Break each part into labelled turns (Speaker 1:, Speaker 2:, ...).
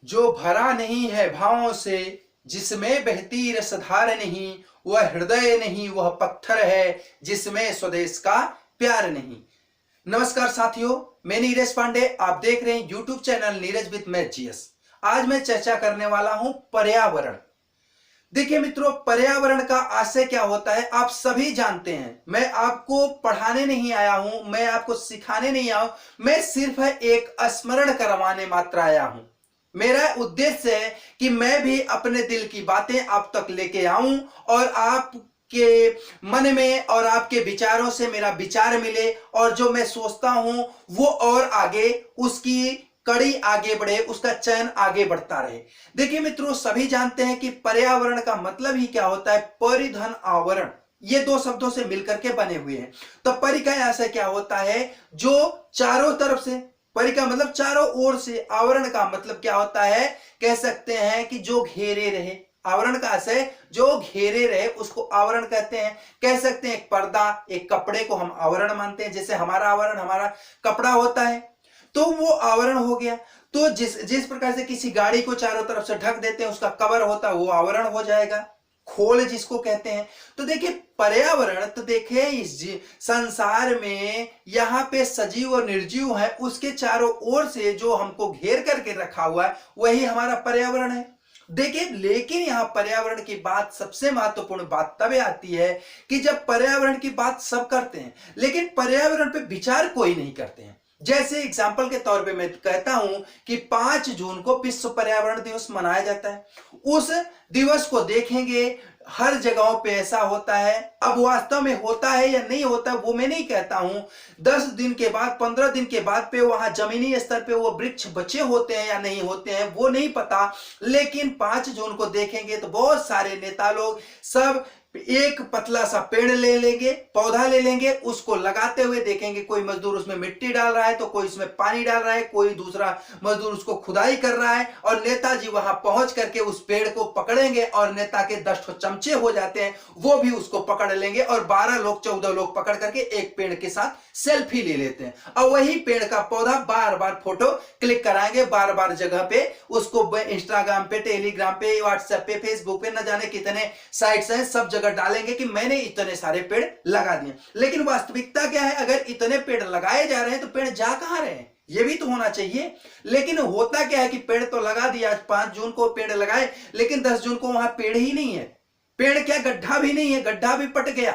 Speaker 1: जो भरा नहीं है भावों से, जिसमें बहती रसधार नहीं, वह हृदय नहीं, वह पत्थर है जिसमें स्वदेश का प्यार नहीं। नमस्कार साथियों, मैं नीरज पांडे, आप देख रहे हैं YouTube channel Neeraj with math GS. आज मैं चर्चा करने वाला हूं पर्यावरण। देखिए मित्रों, पर्यावरण का आशय क्या होता है आप सभी जानते हैं। मैं आपको पढ़ाने नहीं आया हूं, मैं आपको सिखाने नहीं आया हूं, मैं सिर्फ एक स्मरण करवाने मात्र आया हूं। मेरा उद्देश्य है कि मैं भी अपने दिल की बातें आप तक लेके आऊं और आपके मन में और आपके विचारों से मेरा विचार मिले और जो मैं सोचता हूं वो और आगे उसकी कड़ी आगे बढ़े, उसका चयन आगे बढ़ता रहे। देखिए मित्रों, सभी जानते हैं कि पर्यावरण का मतलब ही क्या होता है, परिधन आवरण। ये दो शब्दों से मिलकर के बने हुए हैं। तो परि का आशय क्या होता है, जो चारों तरफ से, परि का मतलब चारों ओर से, आवरण का मतलब क्या होता है, कह सकते हैं कि जो घेरे रहे। आवरण का आशय जो घेरे रहे उसको आवरण कहते हैं। कह सकते हैं एक पर्दा, एक कपड़े को हम आवरण मानते हैं। जैसे हमारा आवरण हमारा कपड़ा होता है तो वो आवरण हो गया। तो जिस जिस प्रकार से किसी गाड़ी को चारों तरफ से ढक देते हैं, उसका कवर होता है, वो आवरण हो जाएगा, खोल जिसको कहते हैं। तो देखिए पर्यावरण, तो देखिए इस संसार में यहाँ पे सजीव और निर्जीव है, उसके चारों ओर से जो हमको घेर करके रखा हुआ है वही हमारा पर्यावरण है। देखिए लेकिन यहाँ पर्यावरण की बात, सबसे महत्वपूर्ण बात तब आती है कि जब पर्यावरण की बात सब करते हैं लेकिन पर्यावरण पे विचार कोई नहीं करते हैं। जैसे एग्जाम्पल के तौर पे मैं कहता हूं कि 5 जून को विश्व पर्यावरण दिवस मनाया जाता है। उस दिवस को देखेंगे, हर जगहों पे ऐसा होता है। अब वास्तव में होता है या नहीं होता वो मैं नहीं कहता हूं। 10 दिन के बाद, 15 दिन के बाद पे वहां जमीनी स्तर पे वो वृक्ष बचे होते हैं या नहीं होते हैं वो नहीं पता। लेकिन 5 जून को देखेंगे तो बहुत सारे नेता लोग सब एक पतला सा पेड़ ले लेंगे, पौधा ले लेंगे, उसको लगाते हुए देखेंगे। कोई मजदूर उसमें मिट्टी डाल रहा है तो कोई उसमें पानी डाल रहा है, कोई दूसरा मजदूर उसको खुदाई कर रहा है और नेताजी वहां पहुंच करके उस पेड़ को पकड़ेंगे और नेता के 10 चमचे हो जाते हैं, वो भी उसको पकड़ लेंगे और 12 लोग 14 लोग पकड़ करके एक पेड़ के साथ सेल्फी ले लेते हैं और वही पेड़ का पौधा बार बार फोटो क्लिक कराएंगे, बार बार जगह पे उसको इंस्टाग्राम पे, टेलीग्राम पे, व्हाट्सएप पे, फेसबुक पे, न जाने कितने साइट्स हैं, सब जगह डालेंगे कि मैंने इतने सारे पेड़ लगा दिए। लेकिन वास्तविकता क्या है, अगर इतने पेड़ लगाए जा रहे हैं तो पेड़ जा कहां रहे हैं, ये भी तो होना चाहिए। लेकिन होता क्या है कि पेड़ तो लगा दिया, आज 5 जून को पेड़ लगाए लेकिन 10 जून को वहां पेड़ ही नहीं है। पेड़ क्या, गड्ढा भी नहीं है, गड्ढा भी पट गया,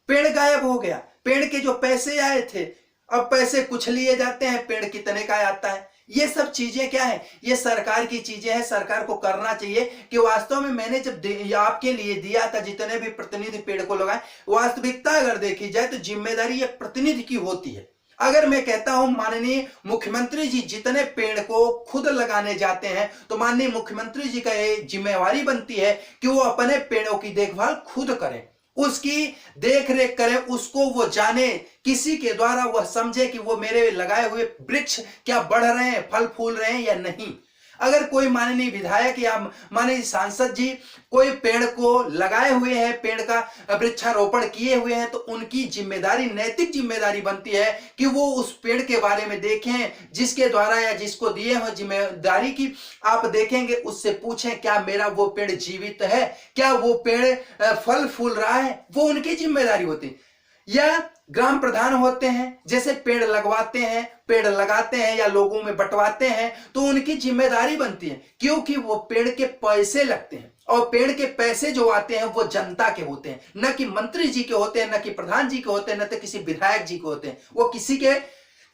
Speaker 1: पेड़ गायब हो गया। पेड़ के जो पैसे आए थे, अब पैसे कुछ लिए जाते हैं, पेड़ कितने का आता है। ये सब चीजें क्या है, ये सरकार की चीजें हैं। सरकार को करना चाहिए कि वास्तव में मैंने जब आपके लिए दिया था, जितने भी प्रतिनिधि पेड़ को लगाए, वास्तविकता अगर देखी जाए तो जिम्मेदारी एक प्रतिनिधि की होती है। अगर मैं कहता हूं माननीय मुख्यमंत्री जी जितने पेड़ को खुद लगाने जाते हैं तो माननीय मुख्यमंत्री जी का ये जिम्मेवारी बनती है कि वो अपने पेड़ों की देखभाल खुद करें, उसकी देख रेख करें, उसको वो जाने, किसी के द्वारा वह समझे कि वो मेरे लगाए हुए वृक्ष क्या बढ़ रहे हैं, फल फूल रहे हैं या नहीं। अगर कोई माननीय विधायक या माननीय सांसद जी कोई पेड़ को लगाए हुए हैं, पेड़ का वृक्षारोपण किए हुए हैं, तो उनकी जिम्मेदारी, नैतिक जिम्मेदारी बनती है कि वो उस पेड़ के बारे में देखें, जिसके द्वारा या जिसको दिए हुए जिम्मेदारी की आप देखेंगे, उससे पूछें क्या मेरा वो पेड़ जीवित है, क्या वो पेड़ फल फूल रहा है, वो उनकी जिम्मेदारी होती है। या ग्राम प्रधान होते हैं, जैसे पेड़ लगवाते हैं, पेड़ लगाते हैं या लोगों में बंटवाते हैं, तो उनकी जिम्मेदारी बनती है क्योंकि वो पेड़ के पैसे लगते हैं और पेड़ के पैसे जो आते हैं वो जनता के होते हैं, न कि मंत्री जी के होते हैं, न कि प्रधान जी के होते हैं, न तो किसी विधायक जी के होते हैं। वो किसी के,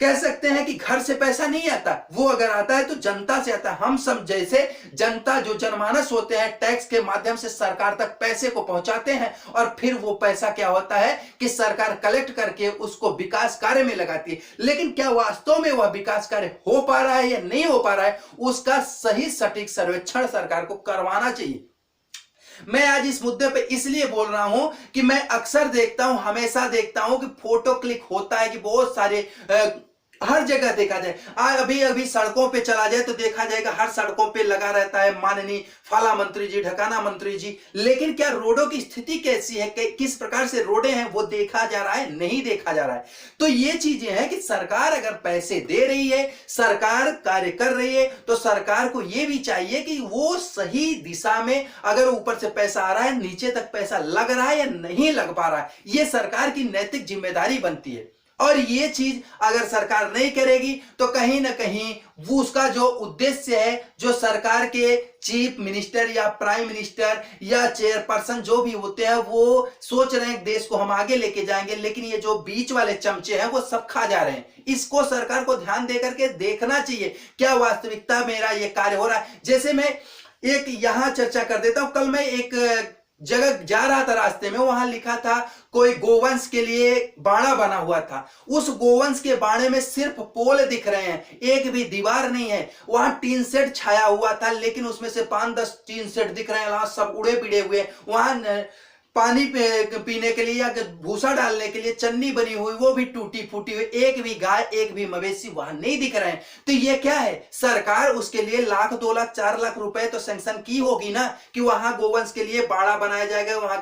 Speaker 1: कह सकते हैं कि घर से पैसा नहीं आता, वो अगर आता है तो जनता से आता है। हम सब जैसे जनता, जो जनमानस होते हैं, टैक्स के माध्यम से सरकार तक पैसे को पहुंचाते हैं और फिर वो पैसा क्या होता है कि सरकार कलेक्ट करके उसको विकास कार्य में लगाती है। लेकिन क्या वास्तव में वह विकास कार्य हो पा रहा है या नहीं हो पा रहा है, उसका सही सटीक सर्वेक्षण सरकार को करवाना चाहिए। मैं आज इस मुद्दे पे इसलिए बोल रहा हूं कि मैं अक्सर देखता हूं, हमेशा देखता हूं कि फोटो क्लिक होता है कि बहुत सारे हर जगह देखा जाए, अभी अभी सड़कों पे चला जाए तो देखा जाएगा हर सड़कों पे लगा रहता है माननीय फला मंत्री जी, ढकाना मंत्री जी। लेकिन क्या रोडों की स्थिति कैसी है, किस प्रकार से रोडें हैं, वो देखा जा रहा है? नहीं देखा जा रहा है। तो ये चीजें हैं कि सरकार अगर पैसे दे रही है, सरकार कार्य कर रही है, तो सरकार को ये भी चाहिए कि वो सही दिशा में, अगर ऊपर से पैसा आ रहा है, नीचे तक पैसा लग रहा है या नहीं लग पा रहा है, ये सरकार की नैतिक जिम्मेदारी बनती है। और ये चीज अगर सरकार नहीं करेगी तो कहीं ना कहीं वो उसका जो उद्देश्य है, जो सरकार के चीफ मिनिस्टर या प्राइम मिनिस्टर या चेयरपर्सन जो भी होते हैं, वो सोच रहे हैं देश को हम आगे लेके जाएंगे, लेकिन ये जो बीच वाले चमचे हैं वो सब खा जा रहे हैं। इसको सरकार को ध्यान देकर के देखना चाहिए, क्या वास्तविकता मेरा ये कार्य हो रहा है। जैसे मैं एक यहां चर्चा कर देता हूं, कल मैं एक जगह जा रहा था, रास्ते में वहां लिखा था कोई गोवंश के लिए बाड़ा बना हुआ था। उस गोवंश के बाड़े में सिर्फ पोल दिख रहे हैं, एक भी दीवार नहीं है। वहां टीन शेड छाया हुआ था, लेकिन उसमें से 5-10 टीन शेड दिख रहे हैं, सब उड़े पिड़े हुए। वहां पानी पीने के लिए या भूसा डालने के लिए चन्नी बनी हुई, वो भी टूटी फूटी हुई, एक भी गाय, एक भी मवेशी वहां नहीं दिख रहे हैं। तो ये क्या है? सरकार उसके लिए 1 लाख, 2 लाख, 4 लाख रुपए तो सैंक्शन की होगी ना, कि वहां गोवंश के लिए बाड़ा बनाया जाएगा, वहां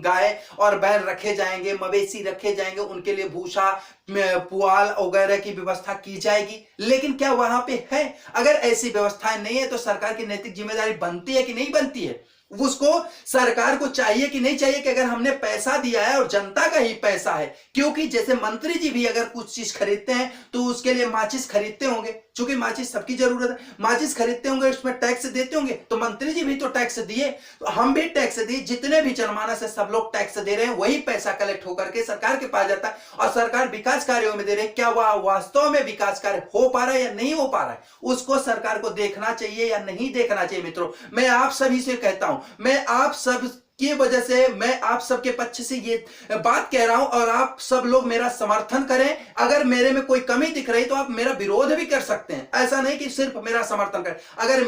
Speaker 1: गाय और बैल रखे जाएंगे, मवेशी रखे जाएंगे, उनके लिए भूसा, पुआल वगैरह की व्यवस्था की जाएगी। लेकिन क्या वहां पे है? अगर ऐसी व्यवस्थाएं नहीं है तो सरकार की नैतिक जिम्मेदारी बनती है कि नहीं बनती है? उसको सरकार को चाहिए कि नहीं चाहिए कि अगर हमने पैसा दिया है और जनता का ही पैसा है, क्योंकि जैसे मंत्री जी भी अगर कुछ चीज खरीदते हैं तो उसके लिए माचिस खरीदते होंगे, क्योंकि माचिस सबकी जरूरत है, माचिस खरीदते होंगे, उसमें टैक्स देते होंगे, तो मंत्री जी भी तो टैक्स दिए, तो हम भी टैक्स दिए, जितने भी जनमानस है सब लोग टैक्स दे रहे हैं, वही पैसा कलेक्ट होकर के सरकार के पास जाता है और सरकार विकास कार्यों में दे रहे हैं। क्या वह वास्तव में विकास कार्य हो पा रहा है या नहीं हो पा रहा है, उसको सरकार को देखना चाहिए या नहीं देखना चाहिए। मित्रों, मैं आप सभी से कहता हूं, मैं आप सब की वजह से, मैं आप सबके पक्ष से ये बात कह रहा हूं और आप सब लोग मेरा समर्थन करें। अगर मेरे में कोई कमी दिख रही तो आप मेरा विरोध भी कर सकते हैं, ऐसा नहीं कि सिर्फ मेरा समर्थन करें। अगर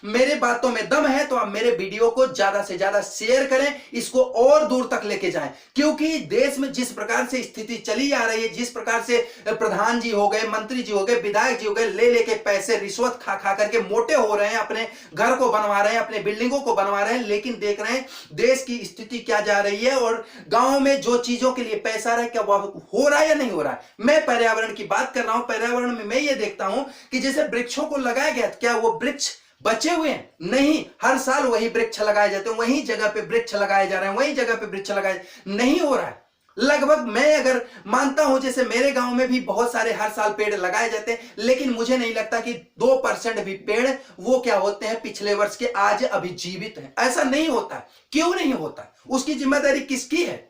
Speaker 1: मेरे बातों में दम है तो आप मेरे वीडियो को ज्यादा से ज्यादा शेयर करें, इसको और दूर तक लेके जाएं, क्योंकि देश में जिस प्रकार से स्थिति चली आ रही है, जिस प्रकार से प्रधान जी हो गए, मंत्री जी हो गए, विधायक जी हो गए, ले लेके पैसे रिश्वत खा खा करके मोटे हो रहे हैं, अपने घर को बनवा रहे हैं, अपने बिल्डिंगों को बनवा रहे हैं, लेकिन देख रहे हैं देश की स्थिति क्या जा रही है और गांव में जो चीजों के लिए पैसा रहा है क्या वह हो रहा है या नहीं हो रहा है। मैं पर्यावरण की बात कर रहा हूं। पर्यावरण में मैं ये देखता हूं कि जैसे वृक्षों को लगाया गया, क्या वो वृक्ष बचे हुए हैं? नहीं, हर साल वही वृक्ष लगाए जाते हैं, वही जगह पे वृक्ष लगाए जा रहे हैं, वही जगह पे वृक्ष लगाए, नहीं हो रहा है। लगभग मैं अगर मानता हूं, जैसे मेरे गांव में भी बहुत सारे हर साल पेड़ लगाए जाते हैं, लेकिन मुझे नहीं लगता कि 2% भी पेड़ वो क्या होते हैं पिछले वर्ष के आज अभी जीवित हैं। ऐसा नहीं होता। क्यों नहीं होता? उसकी जिम्मेदारी किसकी है?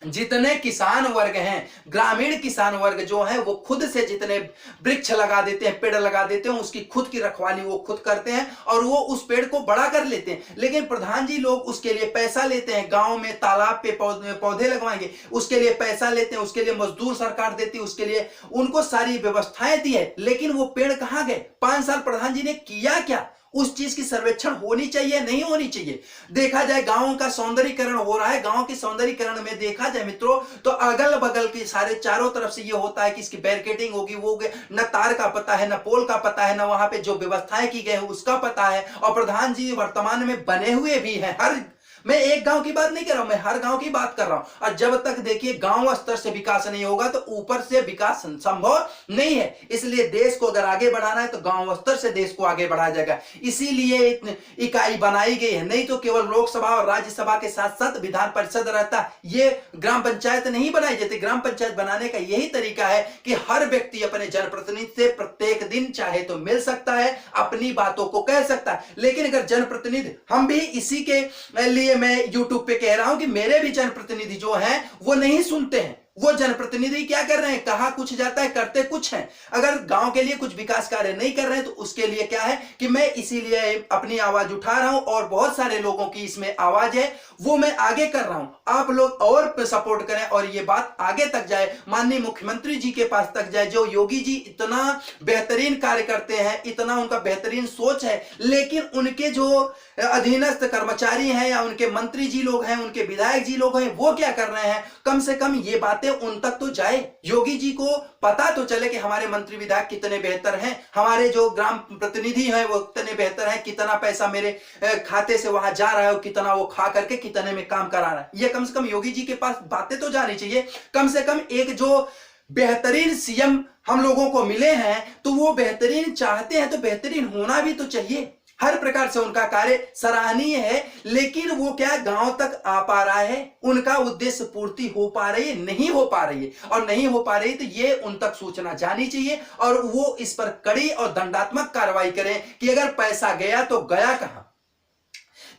Speaker 1: जितने किसान वर्ग हैं, ग्रामीण किसान वर्ग जो है, वो खुद से जितने वृक्ष लगा देते हैं, पेड़ लगा देते हैं, उसकी खुद की रखवाली वो खुद करते हैं और वो उस पेड़ को बड़ा कर लेते हैं। लेकिन प्रधान जी लोग उसके लिए पैसा लेते हैं, गांव में तालाब पे पौधे लगवाएंगे, उसके लिए पैसा लेते हैं, उसके लिए मजदूर सरकार देती है, उसके लिए उनको सारी व्यवस्थाएं दी है, लेकिन वो पेड़ कहां गए? 5 साल प्रधान जी ने किया क्या? उस चीज की सर्वेक्षण होनी चाहिए, नहीं होनी चाहिए। देखा जाए गांवों का सौंदर्यीकरण हो रहा है, गांव के सौंदर्यीकरण में देखा जाए मित्रों तो अगल बगल के सारे चारों तरफ से ये होता है कि इसकी बैरिकेडिंग होगी, वो न तार का पता है, न पोल का पता है, न वहां पे जो व्यवस्थाएं की गई है उसका पता है। और प्रधान जी वर्तमान में बने हुए भी हैं, मैं एक गांव की बात नहीं कर रहा हूं, मैं हर गांव की बात कर रहा हूं। और जब तक देखिए गांव स्तर से विकास नहीं होगा तो ऊपर से विकास संभव नहीं है। इसलिए देश को अगर आगे बढ़ाना है तो गांव स्तर से देश को आगे बढ़ाया जाएगा, इसीलिए इकाई बनाई गई है। नहीं तो केवल लोकसभा और राज्यसभा के साथ साथ विधान परिषद रहता, ये ग्राम पंचायत नहीं बनाई जाती। ग्राम पंचायत बनाने का यही तरीका है कि हर व्यक्ति अपने जनप्रतिनिधि से प्रत्येक दिन चाहे तो मिल सकता है, अपनी बातों को कह सकता है। लेकिन अगर जनप्रतिनिधि, हम भी इसी के लिए मैं YouTube पे कह रहा हूं कि मेरे भी जनप्रतिनिधि जो हैं वो नहीं सुनते हैं। वो जनप्रतिनिधि क्या कर रहे हैं? कहा कुछ जाता है, करते कुछ हैं। अगर गांव के लिए कुछ विकास कार्य नहीं कर रहे हैं तो उसके लिए क्या है कि मैं इसीलिए अपनी आवाज उठा रहा हूं और बहुत सारे लोगों की इसमें आवाज है, वो मैं आगे कर रहा हूं। आप लोग और सपोर्ट करें और ये बात आगे तक जाए, माननीय मुख्यमंत्री जी के पास तक जाए। जो योगी जी इतना बेहतरीन कार्य करते हैं, इतना उनका बेहतरीन सोच है, लेकिन उनके जो अधीनस्थ कर्मचारी हैं या उनके मंत्री जी लोग हैं, उनके विधायक जी लोग हैं, वो क्या कर रहे हैं? कम से कम ये बातें बातें उन तक तो जाए, योगी जी को पता तो चले कि हमारे मंत्री विधायक कितने बेहतर हैं, हमारे जो ग्राम प्रतिनिधि हैं वो कितने बेहतर हैं, कितना पैसा मेरे खाते से वहां जा रहा है, कितना वो खा करके कितने में काम करा रहा है। ये कम से कम योगी जी के पास बातें तो जानी चाहिए। कम से कम एक जो बेहतरीन सीएम हम लोगों को मिले हैं तो वो बेहतरीन चाहते हैं तो बेहतरीन होना भी तो चाहिए। हर प्रकार से उनका कार्य सराहनीय है, लेकिन वो क्या गांव तक आ पा रहा है, उनका उद्देश्य पूर्ति हो पा रही है, नहीं हो पा रही है, और नहीं हो पा रही तो ये उन तक सूचना जानी चाहिए और वो इस पर कड़ी और दंडात्मक कार्रवाई करें कि अगर पैसा गया तो गया कहां।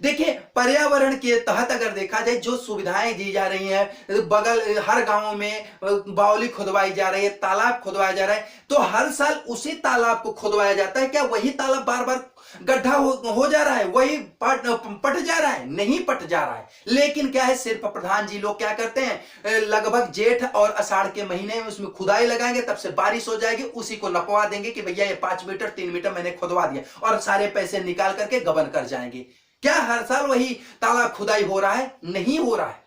Speaker 1: देखिए, पर्यावरण के तहत अगर देखा जाए जो सुविधाएं दी जा रही हैं, बगल हर गांव में बावली खुदवाई जा रही है, तालाब खुदवाया जा रहा है, तो हर साल उसी तालाब को खुदवाया जाता है। क्या वही तालाब बार बार गड्ढा हो जा रहा है, वही पट जा रहा है? नहीं पट जा रहा है। लेकिन क्या है, सिर्फ प्रधान जी लोग क्या करते हैं, लगभग जेठ और आषाढ़ के महीने में उसमें खुदाई लगाएंगे, तब से बारिश हो जाएगी, उसी को नपवा देंगे कि भैया ये 5 मीटर 3 मीटर मैंने खुदवा दिया, और सारे पैसे निकाल करके गबन कर जाएंगे। क्या हर साल वही तालाब खुदाई हो रहा है? नहीं हो रहा है।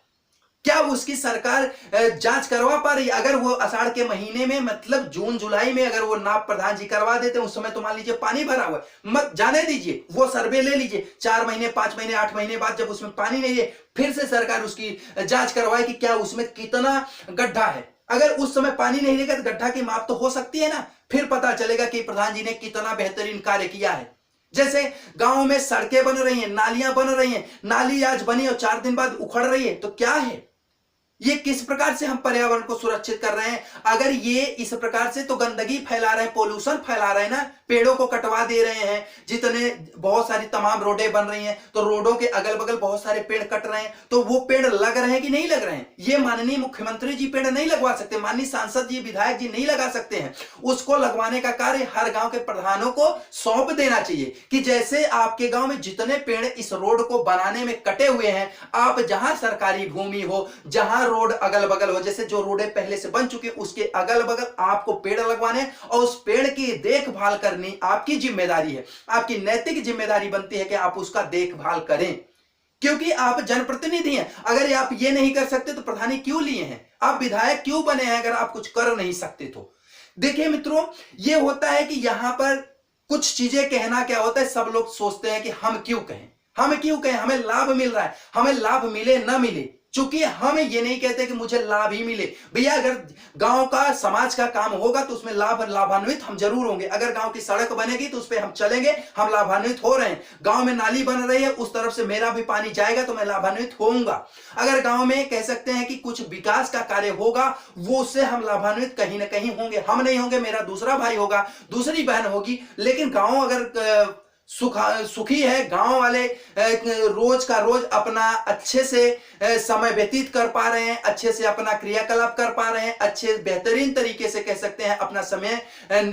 Speaker 1: क्या उसकी सरकार जांच करवा पा रही? अगर वो आषाढ़ के महीने में, मतलब जून जुलाई में अगर वो नाप प्रधान जी करवा देते, उस समय तो मान लीजिए पानी भरा हुआ है, मत जाने दीजिए, वो सर्वे ले लीजिए, 4 महीने 5 महीने 8 महीने बाद जब उसमें पानी नहीं है, फिर से सरकार उसकी जांच करवाए कि क्या उसमें कितना गड्ढा है। अगर उस समय पानी नहीं रहेगा तो गड्ढा की माप तो हो सकती है ना, फिर पता चलेगा कि प्रधान जी ने कितना बेहतरीन कार्य किया है। जैसे गांव में सड़कें बन रही हैं, नालियां बन रही हैं, नाली आज बनी और 4 दिन बाद उखड़ रही है, तो क्या है ये? किस प्रकार से हम पर्यावरण को सुरक्षित कर रहे हैं? अगर ये इस प्रकार से तो गंदगी फैला रहे हैं, पोल्यूशन फैला रहे हैं ना, पेड़ों को कटवा दे रहे हैं, जितने बहुत सारी तमाम रोडें बन रही हैं तो रोडों के अगल बगल बहुत सारे पेड़ कट रहे हैं, तो वो पेड़ लग रहे हैं कि नहीं लग रहे हैं? ये माननीय मुख्यमंत्री जी पेड़ नहीं लगवा सकते, माननीय सांसद जी विधायक जी नहीं लगा सकते हैं। उसको लगवाने का कार्य हर गांव के प्रधानों को सौंप देना चाहिए कि जैसे आपके गांव में जितने पेड़ इस रोड को बनाने में कटे हुए हैं, आप जहां सरकारी भूमि हो, जहां रोड अगल बगल हो, जैसे जो रोडें पहले से बन चुकी उसके अगल बगल आपको पेड़ लगवाने और उस पेड़ की देखभाल करनी आपकी जिम्मेदारी है। आपकी नैतिक जिम्मेदारी बनती है कि आप उसका देखभाल करें, क्योंकि आप जनप्रतिनिधि हैं। अगर आप ये नहीं कर सकते तो प्रधानी क्यों लिए हैं? आप विधायक क्यों बने हैं अगर आप कुछ कर नहीं सकते तो? देखिए मित्रों, ये होता है कि यहां पर कुछ चीजें कहना क्या होता है, सब लोग सोचते हैं कि हम क्यों कहें, हम क्यों कहें, हमें लाभ मिल रहा है, हमें लाभ मिले ना मिले, चूंकि हम ये नहीं कहते कि मुझे लाभ ही मिले। भैया अगर गांव का समाज का काम होगा तो उसमें लाभान्वित हम जरूर होंगे। अगर गांव की सड़क बनेगी तो उस पर हम चलेंगे, हम लाभान्वित हो रहे हैं। गांव में नाली बन रही है, उस तरफ से मेरा भी पानी जाएगा तो मैं लाभान्वित होऊंगा। अगर गांव में कह सकते हैं कि कुछ विकास का कार्य होगा, वो उससे हम लाभान्वित कहीं ना कहीं होंगे। हम नहीं होंगे, मेरा दूसरा भाई होगा, दूसरी बहन होगी। लेकिन गांव अगर सुखी है, गांव वाले रोज का रोज अपना अच्छे से समय व्यतीत कर पा रहे हैं, अच्छे से अपना क्रियाकलाप कर पा रहे हैं, अच्छे बेहतरीन तरीके से कह सकते हैं अपना समय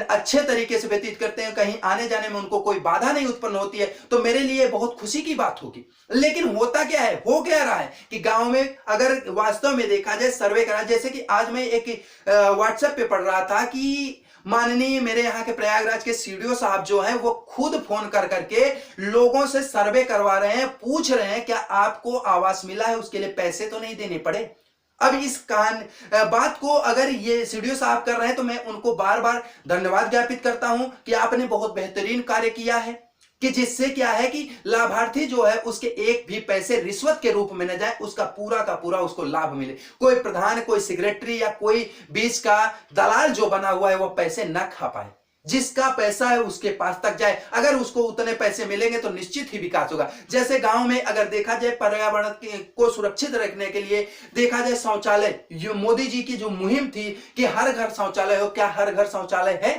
Speaker 1: अच्छे तरीके से व्यतीत करते हैं, कहीं आने जाने में उनको कोई बाधा नहीं उत्पन्न होती है, तो मेरे लिए बहुत खुशी की बात होगी। लेकिन होता क्या है, हो क्या रहा है कि गांव में अगर वास्तव में देखा जाए, सर्वे करा, जैसे कि आज मैं एक व्हाट्सएप पे पढ़ रहा था कि माननीय मेरे यहाँ के प्रयागराज के सीडीओ साहब जो हैं वो खुद फोन कर करके लोगों से सर्वे करवा रहे हैं, पूछ रहे हैं क्या आपको आवास मिला है, उसके लिए पैसे तो नहीं देने पड़े। अब इस बात को अगर ये सीडीओ साहब कर रहे हैं तो मैं उनको बार बार धन्यवाद ज्ञापित करता हूं कि आपने बहुत बेहतरीन कार्य किया है, कि जिससे क्या है कि लाभार्थी जो है उसके एक भी पैसे रिश्वत के रूप में न जाए, उसका पूरा का पूरा उसको लाभ मिले। कोई प्रधान, कोई सेक्रेटरी या कोई बीच का दलाल जो बना हुआ है वो पैसे न खा पाए, जिसका पैसा है उसके पास तक जाए। अगर उसको उतने पैसे मिलेंगे तो निश्चित ही विकास होगा। जैसे गांव में अगर देखा जाए पर्यावरण को सुरक्षित रखने के लिए देखा जाए शौचालय, ये मोदी जी की जो मुहिम थी कि हर घर शौचालय हो, क्या हर घर शौचालय है?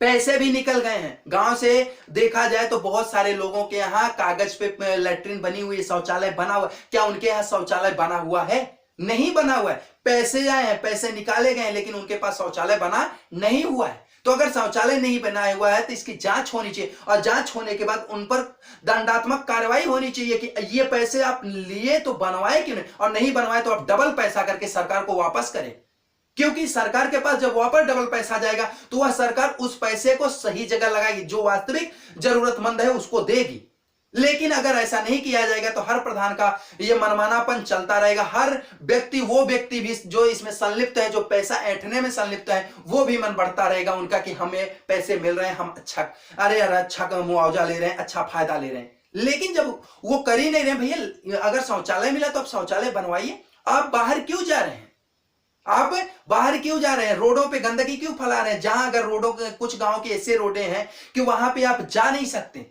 Speaker 1: पैसे भी निकल गए हैं। गांव से देखा जाए तो बहुत सारे लोगों के यहाँ कागज पे लैट्रिन बनी हुई है, शौचालय बना हुआ, क्या उनके यहाँ शौचालय बना हुआ है? नहीं बना हुआ है। पैसे आए हैं, पैसे निकाले गए, लेकिन उनके पास शौचालय बना नहीं हुआ है। तो अगर शौचालय नहीं बनाया हुआ है तो इसकी जांच होनी चाहिए, और जांच होने के बाद उन पर दंडात्मक कार्रवाई होनी चाहिए कि ये पैसे आप लिए तो बनवाए क्यों नहीं, और नहीं बनवाए तो आप डबल पैसा करके सरकार को वापस करें। क्योंकि सरकार के पास जब वापस डबल पैसा जाएगा तो वह सरकार उस पैसे को सही जगह लगाएगी, जो वास्तविक जरूरतमंद है उसको देगी। लेकिन अगर ऐसा नहीं किया जाएगा तो हर प्रधान का ये मनमानापन चलता रहेगा। हर व्यक्ति, वो व्यक्ति भी जो इसमें संलिप्त है, जो पैसा ऐंठने में संलिप्त है, वो भी मन बढ़ता रहेगा उनका कि हमें पैसे मिल रहे हैं, हम अच्छा, अरे यार अच्छा मुआवजा ले रहे हैं, अच्छा फायदा ले रहे हैं। लेकिन जब वो कर ही नहीं रहे, भैया अगर शौचालय मिला तो आप शौचालय बनवाइए। आप बाहर क्यों जा रहे हैं? आप बाहर क्यों जा रहे हैं? रोडों पे गंदगी क्यों फैला रहे हैं? जहां अगर रोडों के, कुछ गांव के ऐसे रोडे हैं कि वहां पे आप जा नहीं सकते।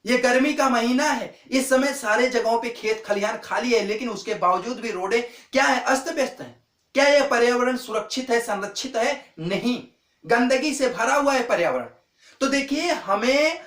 Speaker 1: ये गर्मी का महीना है, इस समय सारे जगहों पे खेत खलिहान खाली है, लेकिन उसके बावजूद भी रोडे क्या है? अस्त व्यस्त है। क्या यह पर्यावरण सुरक्षित है, संरक्षित है? नहीं, गंदगी से भरा हुआ है पर्यावरण। तो देखिए, हमें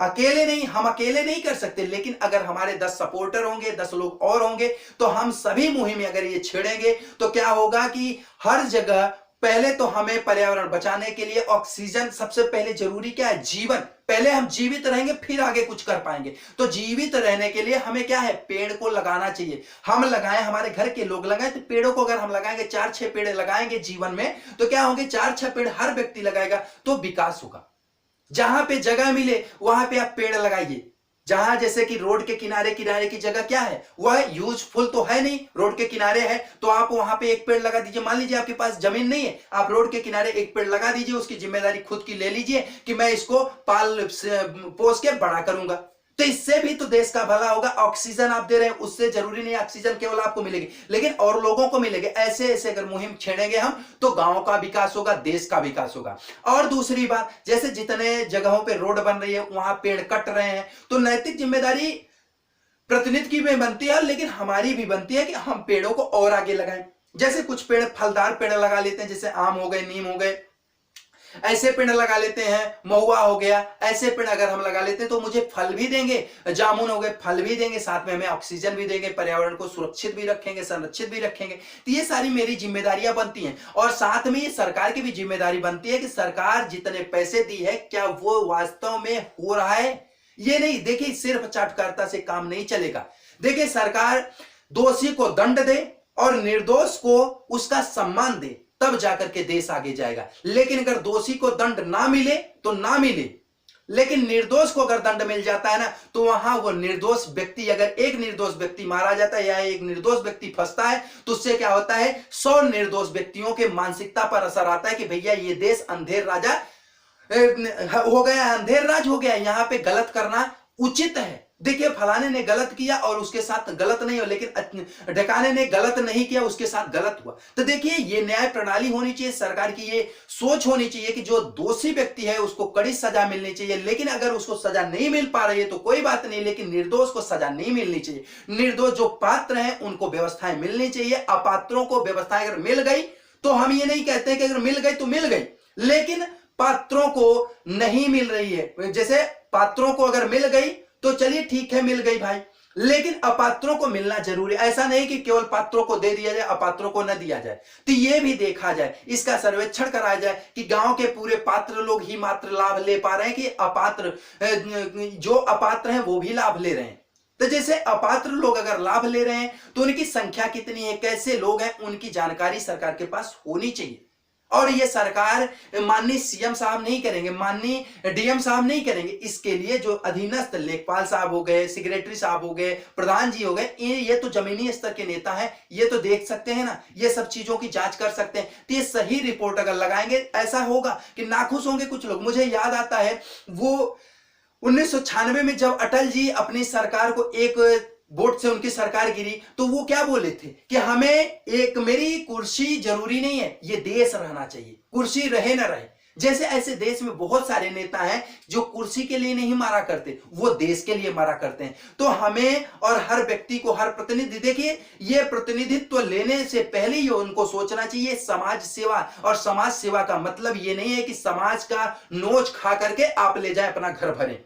Speaker 1: अकेले नहीं, हम अकेले नहीं कर सकते, लेकिन अगर हमारे 10 सपोर्टर होंगे, 10 लोग और होंगे, तो हम सभी मुहिम अगर ये छेड़ेंगे तो क्या होगा कि हर जगह पहले तो हमें पर्यावरण बचाने के लिए ऑक्सीजन सबसे पहले जरूरी क्या है? जीवन। पहले हम जीवित रहेंगे फिर आगे कुछ कर पाएंगे। तो जीवित रहने के लिए हमें क्या है? पेड़ को लगाना चाहिए। हम लगाएं, हमारे घर के लोग लगाएं। तो पेड़ों को अगर हम लगाएंगे, 4-6 पेड़ लगाएंगे जीवन में, तो क्या होंगे? 4-6 पेड़ हर व्यक्ति लगाएगा तो विकास होगा। जहां पे जगह मिले वहां पे आप पेड़ लगाइए। जहां जैसे कि रोड के किनारे किनारे की जगह क्या है? वह यूजफुल तो है नहीं, रोड के किनारे है, तो आप वहां पे एक पेड़ लगा दीजिए। मान लीजिए आपके पास जमीन नहीं है, आप रोड के किनारे एक पेड़ लगा दीजिए, उसकी जिम्मेदारी खुद की ले लीजिए कि मैं इसको पाल पोस के बड़ा करूंगा। तो इससे भी तो देश का भला होगा। ऑक्सीजन आप दे रहे हैं, उससे जरूरी नहीं ऑक्सीजन केवल आपको मिलेगी, लेकिन और लोगों को मिलेगी। ऐसे ऐसे अगर मुहिम छेड़ेंगे हम, तो गांव का विकास होगा, देश का विकास होगा। और दूसरी बात, जैसे जितने जगहों पे रोड बन रही है वहां पेड़ कट रहे हैं, तो नैतिक जिम्मेदारी प्रतिनिधि की भी बनती है, लेकिन हमारी भी बनती है कि हम पेड़ों को और आगे लगाएं। जैसे कुछ पेड़, फलदार पेड़ लगा लेते हैं, जैसे आम हो गए, नीम हो गए, ऐसे पेड़ लगा लेते हैं, महुआ हो गया। ऐसे पेड़ अगर हम लगा लेते हैं तो मुझे फल भी देंगे, जामुन हो गए, फल भी देंगे, साथ में हमें ऑक्सीजन भी देंगे, पर्यावरण को सुरक्षित भी रखेंगे, संरक्षित भी रखेंगे। तो ये सारी मेरी जिम्मेदारियां बनती हैं। और साथ में ये सरकार की भी जिम्मेदारी बनती है कि सरकार जितने पैसे दी है, क्या वो वास्तव में हो रहा है? ये नहीं, देखिए सिर्फ चाटुकारिता से काम नहीं चलेगा। देखिए, सरकार दोषी को दंड दे और निर्दोष को उसका सम्मान दे, तब जाकर के देश आगे जाएगा। लेकिन अगर दोषी को दंड ना मिले तो ना मिले, लेकिन निर्दोष को अगर दंड मिल जाता है ना, तो वहां वो निर्दोष व्यक्ति, अगर एक निर्दोष व्यक्ति मारा जाता है या एक निर्दोष व्यक्ति फंसता है, तो उससे क्या होता है? 100 निर्दोष व्यक्तियों के मानसिकता पर असर आता है कि भैया ये देश अंधेर राजा हो गया, अंधेर राज हो गया, यहां पे गलत करना उचित है। देखिए, फलाने ने गलत किया और उसके साथ गलत नहीं हो, लेकिन ढकाने ने गलत नहीं किया, उसके साथ गलत हुआ। तो देखिए, ये न्याय प्रणाली होनी चाहिए, सरकार की ये सोच होनी चाहिए कि जो दोषी व्यक्ति है उसको कड़ी सजा मिलनी चाहिए। लेकिन अगर उसको सजा नहीं मिल पा रही है तो कोई बात नहीं, लेकिन निर्दोष को सजा नहीं मिलनी चाहिए। निर्दोष जो पात्र हैं उनको व्यवस्थाएं मिलनी चाहिए। अपात्रों को व्यवस्थाएं अगर मिल गई, तो हम ये नहीं कहते कि अगर मिल गई तो मिल गई, लेकिन पात्रों को नहीं मिल रही है। जैसे पात्रों को अगर मिल गई तो चलिए ठीक है, मिल गई भाई, लेकिन अपात्रों को मिलना जरूरी। ऐसा नहीं कि केवल पात्रों को दे दिया जाए, अपात्रों को न दिया जाए। तो ये भी देखा जाए, इसका सर्वेक्षण कराया जाए कि गांव के पूरे पात्र लोग ही मात्र लाभ ले पा रहे हैं कि अपात्र, जो अपात्र हैं वो भी लाभ ले रहे हैं। तो जैसे अपात्र लोग अगर लाभ ले रहे हैं तो उनकी संख्या कितनी है, कैसे लोग हैं, उनकी जानकारी सरकार के पास होनी चाहिए। और ये सरकार माननीय सीएम साहब नहीं करेंगे, माननीय डीएम साहब नहीं करेंगे। इसके लिए जो अधीनस्थ लेखपाल साहब हो गए, सेक्रेटरी साहब हो गए, प्रधान जी हो गए, ये तो जमीनी स्तर के नेता हैं, ये तो देख सकते हैं ना, ये सब चीजों की जांच कर सकते हैं। तो ये सही रिपोर्ट अगर लगाएंगे, ऐसा होगा कि नाखुश होंगे कुछ लोग। मुझे याद आता है वो 1996 में जब अटल जी अपनी सरकार को, एक वोट से उनकी सरकार गिरी, तो वो क्या बोले थे कि हमें एक, मेरी कुर्सी जरूरी नहीं है, ये देश रहना चाहिए, कुर्सी रहे ना रहे। जैसे ऐसे देश में बहुत सारे नेता हैं जो कुर्सी के लिए नहीं मारा करते, वो देश के लिए मारा करते हैं। तो हमें और हर व्यक्ति को, हर प्रतिनिधि, देखिए ये प्रतिनिधित्व लेने से पहले ही उनको सोचना चाहिए समाज सेवा। और समाज सेवा का मतलब ये नहीं है कि समाज का नोच खा करके आप ले जाए अपना घर भरें।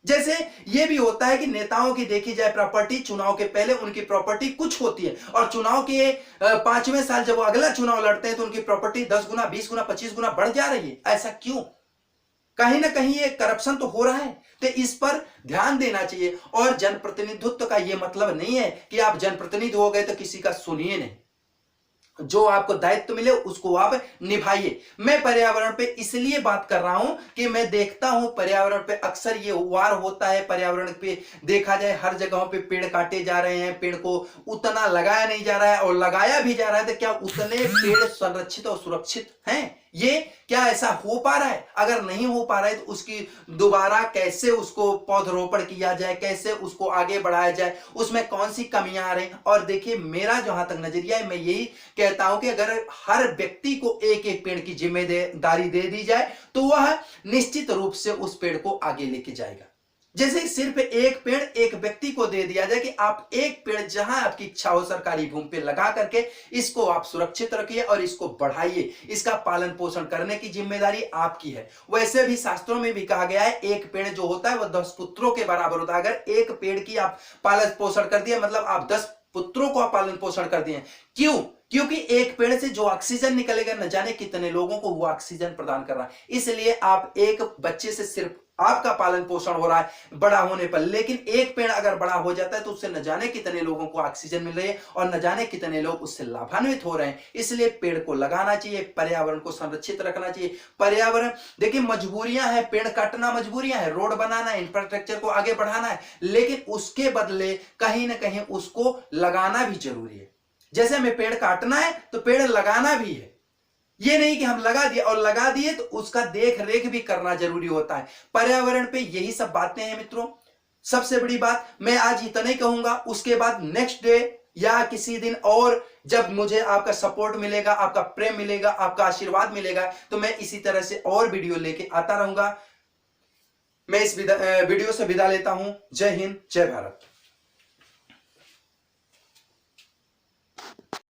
Speaker 1: जैसे ये भी होता है कि नेताओं की देखी जाए प्रॉपर्टी, चुनाव के पहले उनकी प्रॉपर्टी कुछ होती है, और चुनाव के 5वें साल जब वो अगला चुनाव लड़ते हैं तो उनकी प्रॉपर्टी 10 गुना, 20 गुना, 25 गुना बढ़ जा रही है। ऐसा क्यों? कहीं ना कहीं ये करप्शन तो हो रहा है। तो इस पर ध्यान देना चाहिए। और जनप्रतिनिधित्व का ये मतलब नहीं है कि आप जनप्रतिनिधि हो गए तो किसी का सुनिए नहीं। जो आपको दायित्व मिले उसको आप निभाइए। मैं पर्यावरण पे इसलिए बात कर रहा हूं कि मैं देखता हूं पर्यावरण पे अक्सर ये वार होता है। पर्यावरण पे देखा जाए हर जगहों पे पेड़ काटे जा रहे हैं, पेड़ को उतना लगाया नहीं जा रहा है, और लगाया भी जा रहा है तो क्या उतने पेड़ संरक्षित और सुरक्षित हैं? ये क्या ऐसा हो पा रहा है? अगर नहीं हो पा रहा है तो उसकी दोबारा कैसे उसको पौधरोपण किया जाए, कैसे उसको आगे बढ़ाया जाए, उसमें कौन सी कमियां आ रही? और देखिए मेरा जहां तक नजरिया है, मैं यही कहता हूं कि अगर हर व्यक्ति को एक एक पेड़ की जिम्मेदारी दे दी जाए तो वह निश्चित रूप से उस पेड़ को आगे लेके जाएगा। जैसे सिर्फ एक पेड़ एक व्यक्ति को दे दिया जाए कि आप एक पेड़ जहां आपकी इच्छा हो सरकारी भूमि पे लगा करके इसको आप सुरक्षित रखिए और इसको बढ़ाइए, इसका पालन पोषण करने की जिम्मेदारी आपकी है। वैसे भी शास्त्रों में भी कहा गया है एक पेड़ जो होता है वह 10 पुत्रों के बराबर होता है। अगर एक पेड़ की आप पालन पोषण कर दिए मतलब आप 10 पुत्रों को पालन पोषण कर दिए। क्यों? क्योंकि एक पेड़ से जो ऑक्सीजन निकलेगा न जाने कितने लोगों को वो ऑक्सीजन प्रदान कर रहा है। इसलिए आप एक बच्चे से सिर्फ आपका पालन पोषण हो रहा है बड़ा होने पर, लेकिन एक पेड़ अगर बड़ा हो जाता है तो उससे न जाने कितने लोगों को ऑक्सीजन मिल रही है और न जाने कितने लोग उससे लाभान्वित हो रहे हैं। इसलिए पेड़ को लगाना चाहिए, पर्यावरण को संरक्षित रखना चाहिए। पर्यावरण देखिए मजबूरियां हैं, पेड़ काटना मजबूरियां हैं, रोड बनाना है, इंफ्रास्ट्रक्चर को आगे बढ़ाना है, लेकिन उसके बदले कहीं ना कहीं उसको लगाना भी जरूरी है। जैसे हमें पेड़ काटना है तो पेड़ लगाना भी है। ये नहीं कि हम लगा दिए और लगा दिए तो उसका देख रेख भी करना जरूरी होता है। पर्यावरण पे यही सब बातें हैं मित्रों। सबसे बड़ी बात मैं आज इतना ही कहूंगा, उसके बाद नेक्स्ट डे या किसी दिन और जब मुझे आपका सपोर्ट मिलेगा, आपका प्रेम मिलेगा, आपका आशीर्वाद मिलेगा तो मैं इसी तरह से और वीडियो लेके आता रहूंगा। मैं इस वीडियो से विदा लेता हूं। जय हिंद, जय भारत।